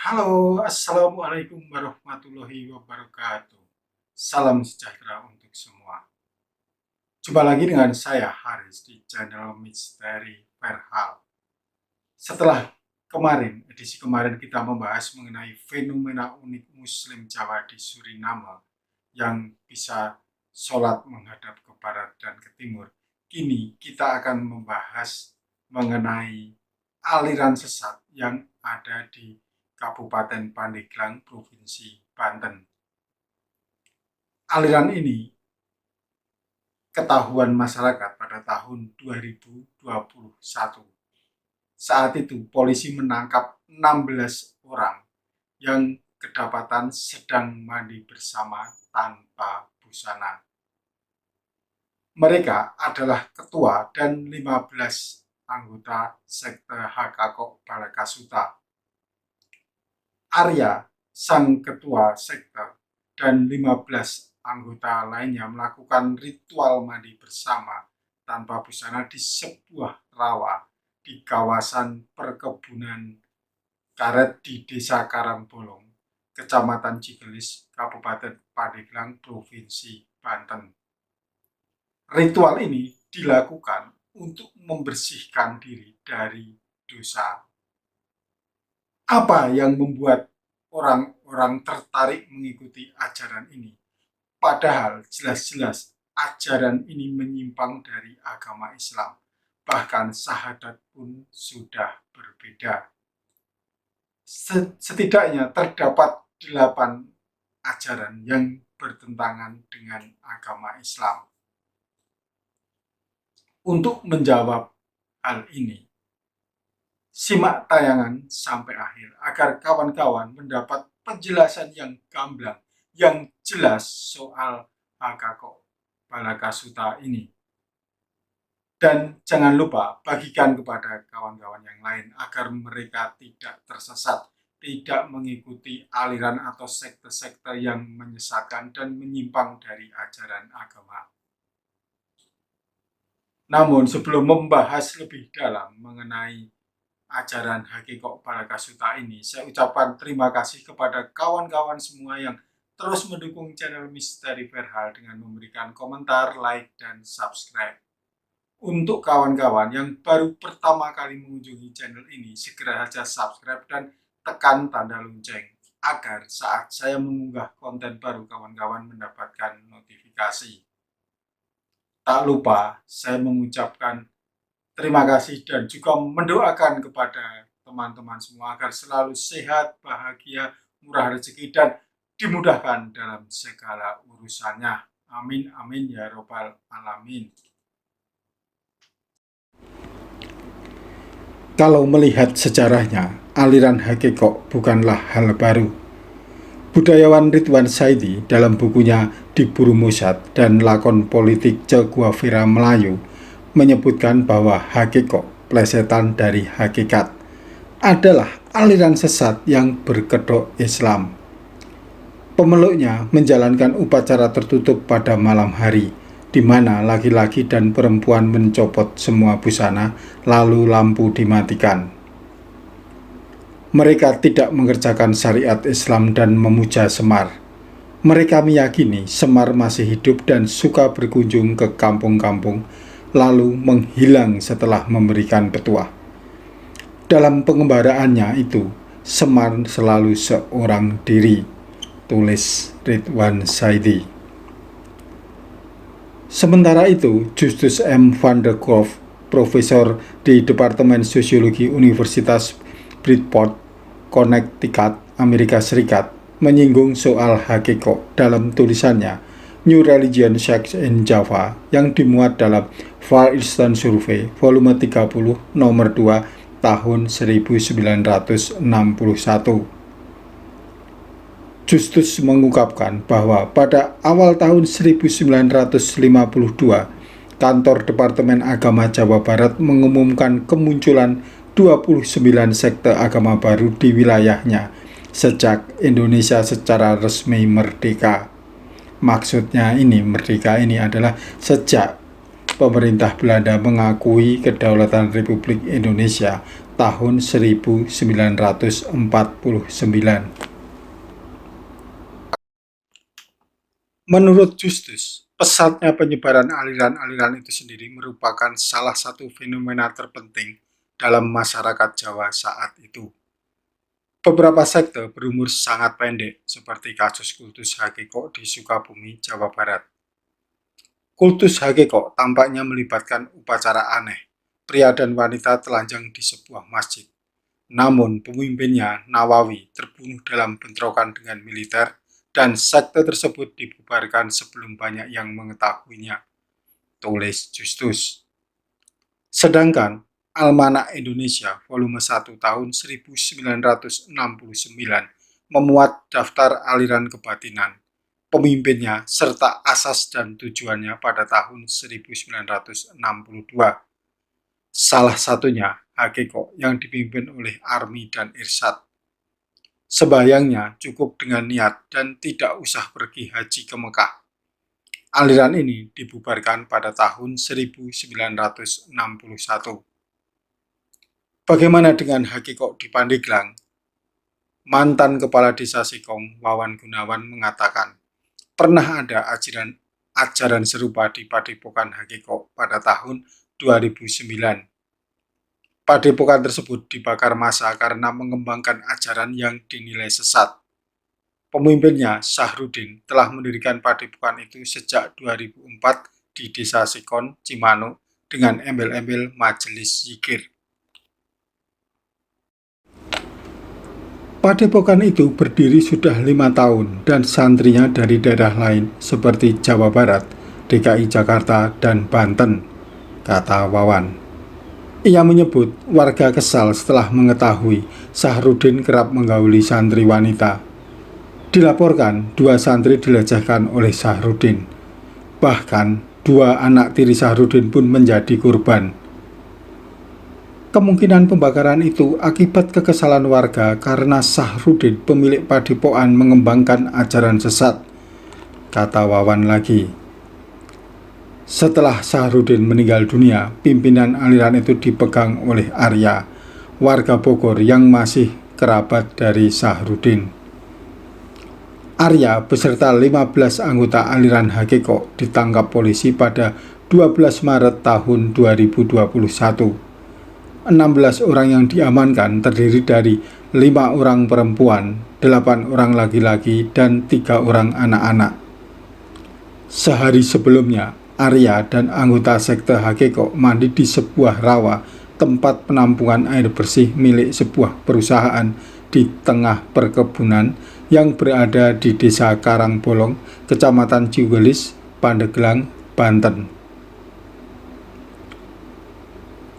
Halo, Assalamualaikum warahmatullahi wabarakatuh. Salam sejahtera untuk semua. Jumpa lagi dengan saya Haris di channel Misteri Perhal. Setelah edisi kemarin kita membahas mengenai fenomena unik Muslim Jawa di Suriname yang bisa sholat menghadap ke barat dan ke timur. Kini kita akan membahas mengenai aliran sesat yang ada di Kabupaten Pandeglang, Provinsi Banten. Aliran ini ketahuan masyarakat pada tahun 2021. Saat itu polisi menangkap 16 orang yang kedapatan sedang mandi bersama tanpa busana. Mereka adalah ketua dan 15 anggota sekte Hakako Balakasuta. Arya, sang ketua sekte, dan 15 anggota lainnya melakukan ritual mandi bersama tanpa busana di sebuah rawa di kawasan perkebunan karet di Desa Karangbolong, Kecamatan Cigelis, Kabupaten Pandeglang, Provinsi Banten. Ritual ini dilakukan untuk membersihkan diri dari dosa. Apa yang membuat orang-orang tertarik mengikuti ajaran ini? Padahal jelas-jelas ajaran ini menyimpang dari agama Islam. Bahkan syahadat pun sudah berbeda. Setidaknya terdapat 8 ajaran yang bertentangan dengan agama Islam. Untuk menjawab hal ini, simak tayangan sampai akhir agar kawan-kawan mendapat penjelasan yang gamblang, yang jelas soal Hakako Balakasuta ini. Dan jangan lupa bagikan kepada kawan-kawan yang lain agar mereka tidak tersesat, tidak mengikuti aliran atau sekte-sekte yang menyesatkan dan menyimpang dari ajaran agama. Namun sebelum membahas lebih dalam mengenai ajaran Hakiko Balakasuta ini, saya ucapkan terima kasih kepada kawan-kawan semua yang terus mendukung channel Misteri Perhal dengan memberikan komentar, like, dan subscribe. Untuk kawan-kawan yang baru pertama kali mengunjungi channel ini, segera saja subscribe dan tekan tanda lonceng agar saat saya mengunggah konten baru kawan-kawan mendapatkan notifikasi. Tak lupa saya mengucapkan terima kasih dan juga mendoakan kepada teman-teman semua agar selalu sehat, bahagia, murah rezeki, dan dimudahkan dalam segala urusannya. Amin, amin, ya robbal alamin. Kalau melihat sejarahnya, aliran Hakiko bukanlah hal baru. Budayawan Ridwan Saidi dalam bukunya Diburu Musad dan Lakon Politik Che Guevara Melayu menyebutkan bahwa Hakiko, plesetan dari hakikat, adalah aliran sesat yang berkedok Islam. Pemeluknya menjalankan upacara tertutup pada malam hari, di mana laki-laki dan perempuan mencopot semua busana, lalu lampu dimatikan. Mereka tidak mengerjakan syariat Islam dan memuja Semar. Mereka meyakini Semar masih hidup dan suka berkunjung ke kampung-kampung, lalu menghilang setelah memberikan petuah. Dalam pengembaraannya itu, Semar selalu seorang diri, tulis Ridwan Saidi. Sementara itu, Justus M. van der Kolff, profesor di Departemen Sosiologi Universitas Bridgeport, Connecticut, Amerika Serikat, menyinggung soal Hakiko dalam tulisannya New Religion Sects in Java yang dimuat dalam Far Eastern Survey, volume 30, nomor 2, tahun 1961. Justus mengungkapkan bahwa pada awal tahun 1952, kantor Departemen Agama Jawa Barat mengumumkan kemunculan 29 sekte agama baru di wilayahnya sejak Indonesia secara resmi merdeka. Maksudnya merdeka ini adalah sejak pemerintah Belanda mengakui kedaulatan Republik Indonesia tahun 1949. Menurut Justus, pesatnya penyebaran aliran-aliran itu sendiri merupakan salah satu fenomena terpenting dalam masyarakat Jawa saat itu. Beberapa sekte berumur sangat pendek, seperti kasus kultus Hakiko di Sukabumi, Jawa Barat. Kultus Hakiko tampaknya melibatkan upacara aneh, pria dan wanita telanjang di sebuah masjid. Namun pemimpinnya, Nawawi, terbunuh dalam bentrokan dengan militer dan sekte tersebut dibubarkan sebelum banyak yang mengetahuinya, tulis Justus. Sedangkan Almanak Indonesia volume 1 tahun 1969 memuat daftar aliran kebatinan, pemimpinnya serta asas dan tujuannya pada tahun 1962. Salah satunya Hakiko yang dipimpin oleh Armi dan Irsyad. Sebayangnya cukup dengan niat dan tidak usah pergi haji ke Mekah. Aliran ini dibubarkan pada tahun 1961. Bagaimana dengan Hakiko di Pandeglang? Mantan Kepala Desa Sikong, Wawan Gunawan, mengatakan, pernah ada ajaran serupa di Padepokan Hakiko pada tahun 2009. Padepokan tersebut dibakar massa karena mengembangkan ajaran yang dinilai sesat. Pemimpinnya, Sahrudin, telah mendirikan padepokan itu sejak 2004 di Desa Sikon, Cimanuk, dengan embel-embel majelis zikir. Padepokan itu berdiri sudah 5 tahun dan santrinya dari daerah lain seperti Jawa Barat, DKI Jakarta, dan Banten, kata Wawan. Ia menyebut warga kesal setelah mengetahui Sahrudin kerap menggauli santri wanita. Dilaporkan 2 santri dilecehkan oleh Sahrudin. Bahkan 2 anak tiri Sahrudin pun menjadi korban. Kemungkinan pembakaran itu akibat kekesalan warga karena Sahrudin, pemilik padepokan, mengembangkan ajaran sesat, kata Wawan lagi. Setelah Sahrudin meninggal dunia, pimpinan aliran itu dipegang oleh Arya, warga Bogor yang masih kerabat dari Sahrudin. Arya beserta 15 anggota aliran Hakiko ditangkap polisi pada 12 Maret tahun 2021. 16 orang yang diamankan terdiri dari 5 orang perempuan, 8 orang laki-laki, dan 3 orang anak-anak. Sehari sebelumnya, Arya dan anggota sekte Hakiko mandi di sebuah rawa tempat penampungan air bersih milik sebuah perusahaan di tengah perkebunan yang berada di Desa Karangbolong, Kecamatan Cigelis, Pandeglang, Banten.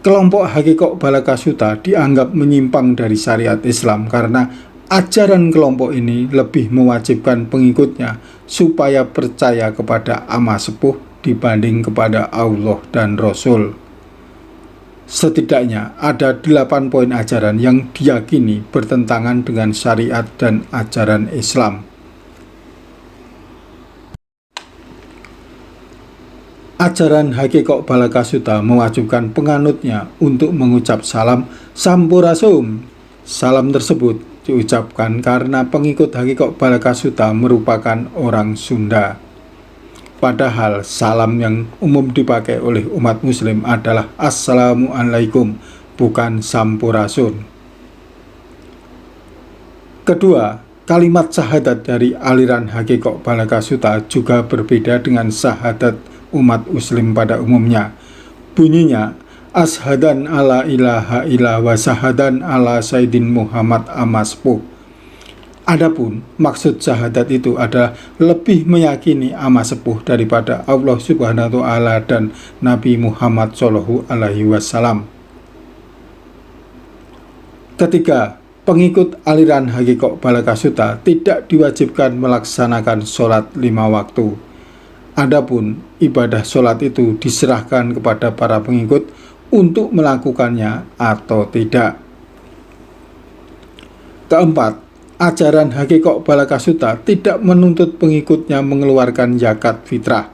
Kelompok Hakiko Balakasuta dianggap menyimpang dari syariat Islam karena ajaran kelompok ini lebih mewajibkan pengikutnya supaya percaya kepada ama sepuh dibanding kepada Allah dan Rasul. Setidaknya ada 8 poin ajaran yang diyakini bertentangan dengan syariat dan ajaran Islam. Ajaran Hakiko Balakasuta mewajibkan penganutnya untuk mengucap salam Sampurasum. Salam tersebut diucapkan karena pengikut Hakiko Balakasuta merupakan orang Sunda. Padahal salam yang umum dipakai oleh umat muslim adalah Assalamualaikum, bukan Sampurasun. Kedua, kalimat syahadat dari aliran Hakiko Balakasuta juga berbeda dengan syahadat umat muslim pada umumnya. Bunyinya, Ashadan ala ilaha illa wa syahadan ala Sayyidin Muhammad Amaspuh. Adapun maksud syahadat itu adalah lebih meyakini ama sepuh daripada Allah Subhanahu wa Ta'ala dan Nabi Muhammad Shallallahu Alaihi Wasallam. Ketiga, pengikut aliran Hakiko Balakasuta tidak diwajibkan melaksanakan sholat 5 waktu. Adapun ibadah sholat itu diserahkan kepada para pengikut untuk melakukannya atau tidak. Keempat, ajaran Hakiko Balakasuta tidak menuntut pengikutnya mengeluarkan zakat fitrah.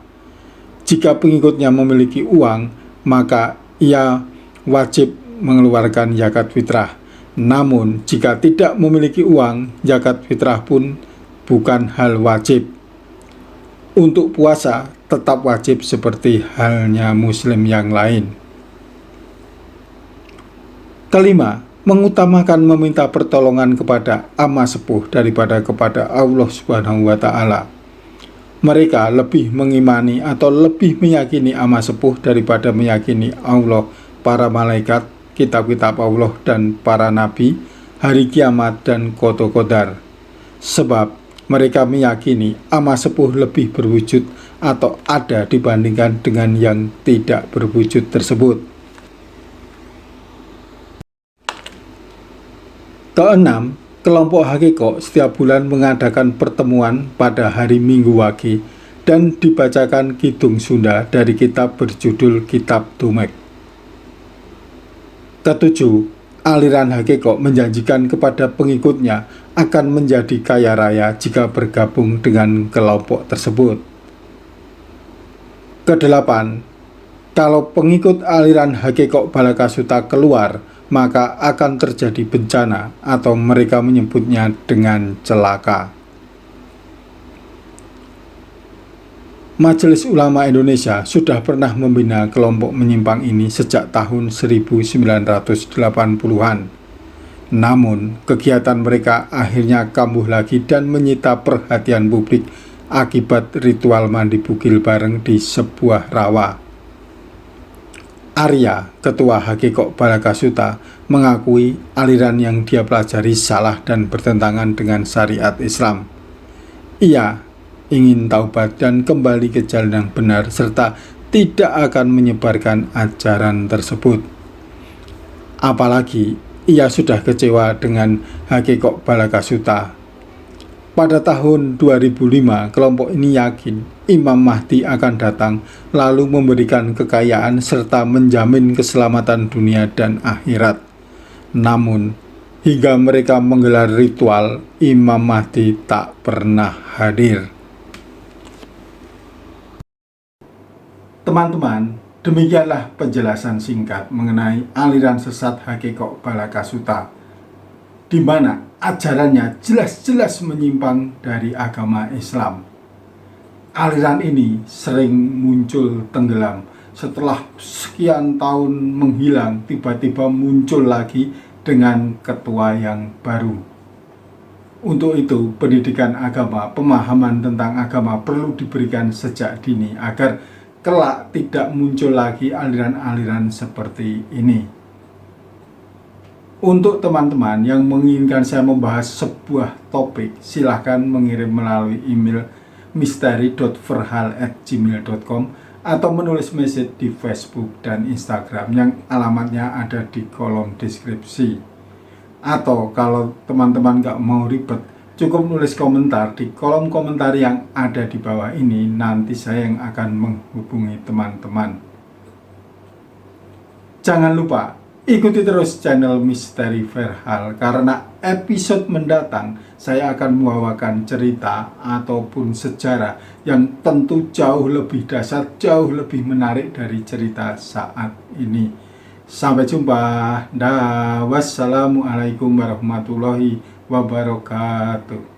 Jika pengikutnya memiliki uang, maka ia wajib mengeluarkan zakat fitrah. Namun, jika tidak memiliki uang, zakat fitrah pun bukan hal wajib. Untuk puasa, tetap wajib seperti halnya muslim yang lain. Kelima, mengutamakan meminta pertolongan kepada ama sepuh daripada kepada Allah Subhanahu wa Ta'ala. Mereka lebih mengimani atau lebih meyakini ama sepuh daripada meyakini Allah, para malaikat, kitab-kitab Allah, dan para nabi, hari kiamat, dan qada-qadar. Sebab mereka meyakini ama sepuh lebih berwujud atau ada dibandingkan dengan yang tidak berwujud tersebut. Keenam, kelompok Hakiko setiap bulan mengadakan pertemuan pada hari Minggu Wage dan dibacakan Kidung Sunda dari kitab berjudul Kitab Tumek. Ketujuh, aliran Hakiko menjanjikan kepada pengikutnya akan menjadi kaya raya jika bergabung dengan kelompok tersebut. Kedelapan, kalau pengikut aliran Hakiko Balakasuta keluar, maka akan terjadi bencana atau mereka menyebutnya dengan celaka. Majelis Ulama Indonesia sudah pernah membina kelompok menyimpang ini sejak tahun 1980-an. Namun, kegiatan mereka akhirnya kambuh lagi dan menyita perhatian publik akibat ritual mandi bugil bareng di sebuah rawa. Arya, ketua Hakiko Balakasuta, mengakui aliran yang dia pelajari salah dan bertentangan dengan syariat Islam. Ia ingin taubat dan kembali ke jalan yang benar serta tidak akan menyebarkan ajaran tersebut. Apalagi ia sudah kecewa dengan Hakiko Balakasuta. Pada tahun 2005, kelompok ini yakin Imam Mahdi akan datang lalu memberikan kekayaan serta menjamin keselamatan dunia dan akhirat. Namun, hingga mereka menggelar ritual, Imam Mahdi tak pernah hadir. Teman-teman, demikianlah penjelasan singkat mengenai aliran sesat Hakiko Balakasuta, di mana ajarannya jelas-jelas menyimpang dari agama Islam. Aliran ini sering muncul tenggelam, setelah sekian tahun menghilang, tiba-tiba muncul lagi dengan ketua yang baru. Untuk itu, pendidikan agama, pemahaman tentang agama perlu diberikan sejak dini agar kelak tidak muncul lagi aliran-aliran seperti ini. Untuk teman-teman yang menginginkan saya membahas sebuah topik, silahkan mengirim melalui email misteri.verhal@gmail.com atau menulis message di Facebook dan Instagram yang alamatnya ada di kolom deskripsi. Atau kalau teman-teman nggak mau ribet, cukup nulis komentar di kolom komentar yang ada di bawah ini, nanti saya yang akan menghubungi teman-teman. Jangan lupa ikuti terus channel Misteri Verhal, karena episode mendatang saya akan membawakan cerita ataupun sejarah yang tentu jauh lebih dahsyat, jauh lebih menarik dari cerita saat ini. Sampai jumpa. Wassalamualaikum warahmatullahi wabarakatuh.